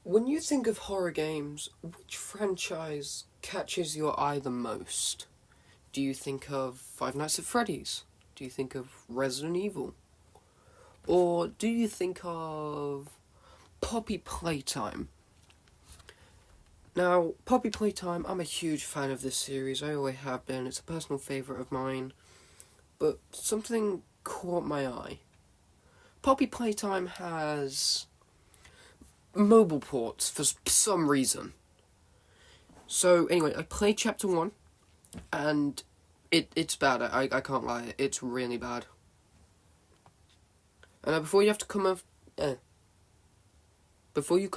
When you think of horror games, which franchise catches your eye the most? Do you think of Five Nights at Freddy's? Do you think of Resident Evil? Or do you think of Poppy Playtime? Now, Poppy Playtime, I'm a huge fan of this series. I always have been. It's a personal favourite of mine. But something caught my eye. Poppy Playtime has mobile ports for some reason. So anyway, I played chapter 1, and it's bad. I can't lie, it's really bad. And before you come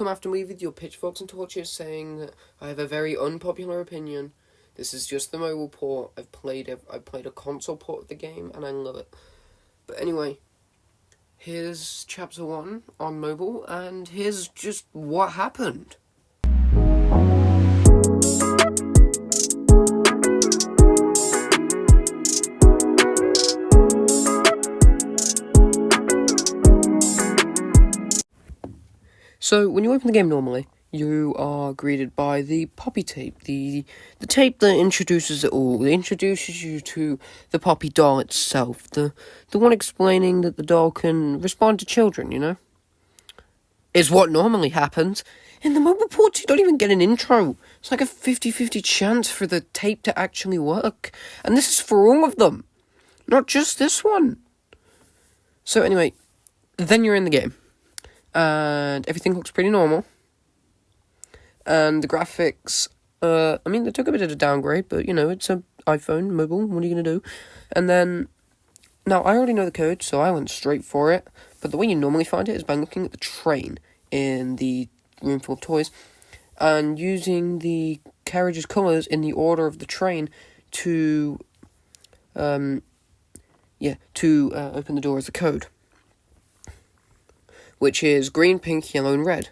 after me with your pitchforks and torches saying that I have a very unpopular opinion, this is just the mobile port. I've played a console port of the game and I love it. But anyway, here's chapter 1 on mobile, and here's just what happened. So, when you open the game normally, you are greeted by the Poppy tape, the tape that introduces it all. It introduces you to the Poppy doll itself, the one explaining that the doll can respond to children, you know? Is what normally happens. In the mobile ports, you don't even get an intro. It's like a 50-50 chance for the tape to actually work. And this is for all of them, not just this one. So anyway, then you're in the game. And everything looks pretty normal. And the graphics, they took a bit of a downgrade, but, it's an iPhone, mobile, what are you going to do? And then, now, I already know the code, so I went straight for it, but the way you normally find it is by looking at the train in the room full of toys, and using the carriage's colours in the order of the train to open the door as the code, which is green, pink, yellow, and red.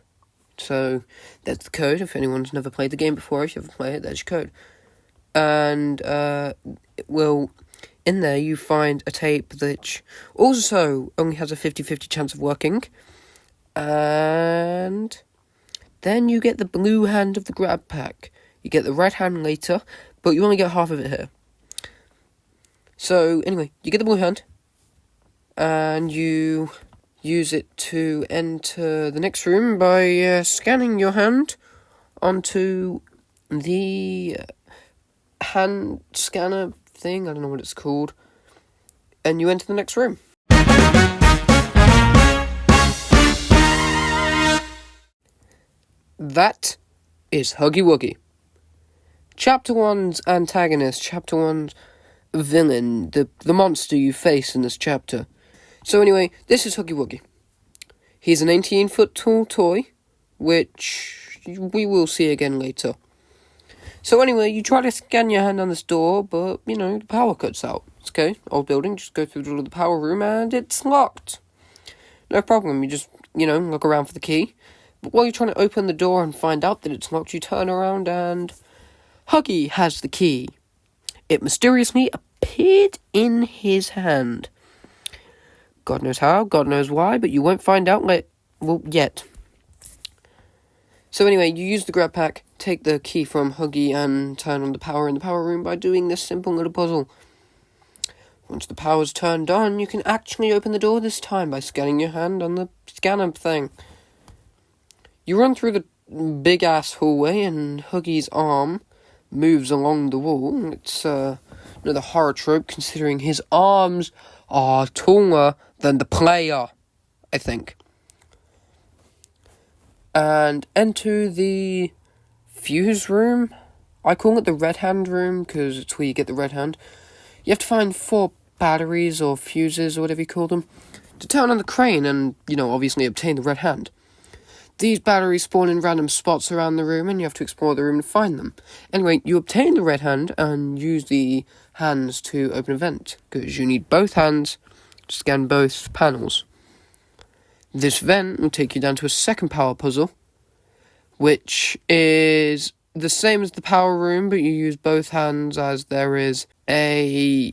So, that's the code. If anyone's never played the game before, if you ever play it, that's your code. And, in there you find a tape that also only has a 50-50 chance of working. And then you get the blue hand of the grab pack. You get the red hand later, but you only get half of it here. So, anyway, you get the blue hand, and you use it to enter the next room by scanning your hand onto the hand scanner thing. I don't know what it's called. And you enter the next room. That is Huggy Wuggy. Chapter 1's antagonist, Chapter 1's villain, the monster you face in this chapter. So anyway, this is Huggy Wuggy. He's an 18-foot tall toy, which we will see again later. So anyway, you try to scan your hand on this door, but, the power cuts out. It's okay, old building, just go through the door of the power room, and it's locked. No problem, you just, look around for the key. But while you're trying to open the door and find out that it's locked, you turn around and Huggy has the key. It mysteriously appeared in his hand. God knows how, God knows why, but you won't find out yet. So anyway, you use the grab pack, take the key from Huggy, and turn on the power in the power room by doing this simple little puzzle. Once the power's turned on, you can actually open the door this time by scanning your hand on the scanner thing. You run through the big-ass hallway, and Huggy's arm moves along the wall. It's another horror trope, considering his arms are taller than the player, I think. And enter the fuse room. I call it the red hand room, because it's where you get the red hand. You have to find 4 batteries or fuses, or whatever you call them, to turn on the crane and, obviously obtain the red hand. These batteries spawn in random spots around the room, and you have to explore the room to find them. Anyway, you obtain the red hand and use the hands to open a vent, because you need both hands to scan both panels. This vent will take you down to a second power puzzle, which is the same as the power room, but you use both hands as there is a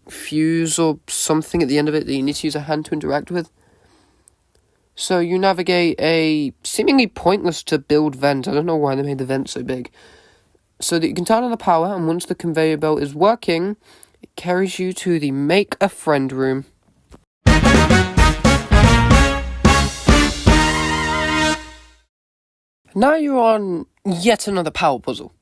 fuse or something at the end of it that you need to use a hand to interact with. So you navigate a seemingly pointless to build vent. I don't know why they made the vent so big. So that you can turn on the power, and once the conveyor belt is working, it carries you to the Make a Friend room. Now you're on yet another power puzzle.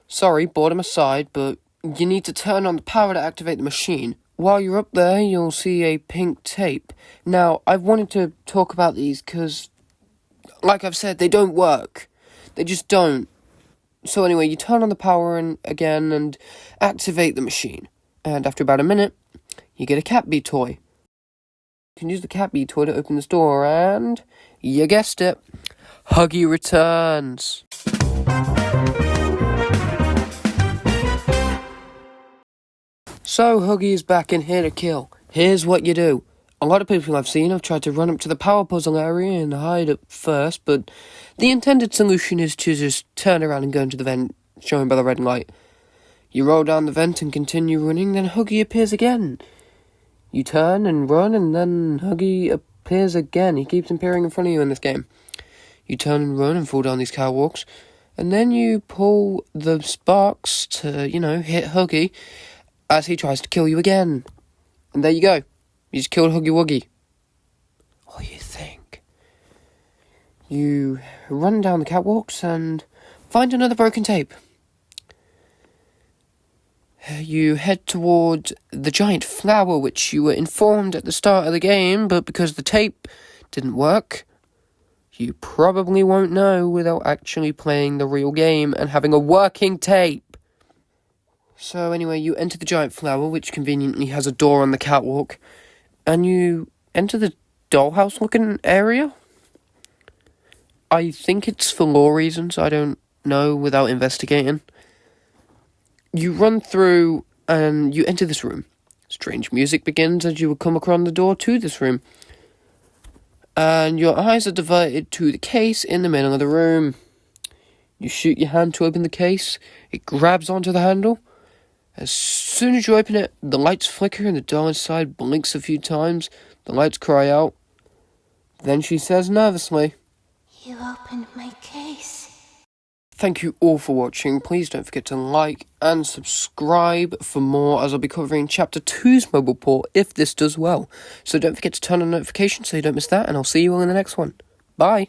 Sorry, boredom aside, but you need to turn on the power to activate the machine. While you're up there, you'll see a pink tape. Now, I've wanted to talk about these because, like I've said, they don't work. They just don't. So anyway, you turn on the power again and activate the machine. And after about a minute, you get a cat bee toy. You can use the cat bee toy to open this door, and you guessed it, Huggy returns. So Huggy is back in here to kill. Here's what you do. A lot of people I've seen have tried to run up to the power puzzle area and hide at first, but the intended solution is to just turn around and go into the vent shown by the red light. You roll down the vent and continue running, then Huggy appears again. You turn and run, and then Huggy appears again. He keeps appearing in front of you in this game. You turn and run and fall down these catwalks, and then you pull the sparks to, hit Huggy as he tries to kill you again. And there you go. You just killed Huggy Wuggy. What do you think? You run down the catwalks and find another broken tape. You head toward the giant flower which you were informed at the start of the game, but because the tape didn't work, you probably won't know without actually playing the real game and having a working tape. So anyway, you enter the giant flower, which conveniently has a door on the catwalk, and you enter the dollhouse-looking area. I think it's for law reasons. I don't know without investigating. You run through and you enter this room. Strange music begins as you come across the door to this room. And your eyes are diverted to the case in the middle of the room. You shoot your hand to open the case. It grabs onto the handle. As soon as you open it, the lights flicker and the doll inside blinks a few times. The lights cry out. Then she says nervously, "You opened my case." Thank you all for watching. Please don't forget to like and subscribe for more, as I'll be covering Chapter 2's mobile port if this does well. So don't forget to turn on notifications so you don't miss that, and I'll see you all in the next one. Bye!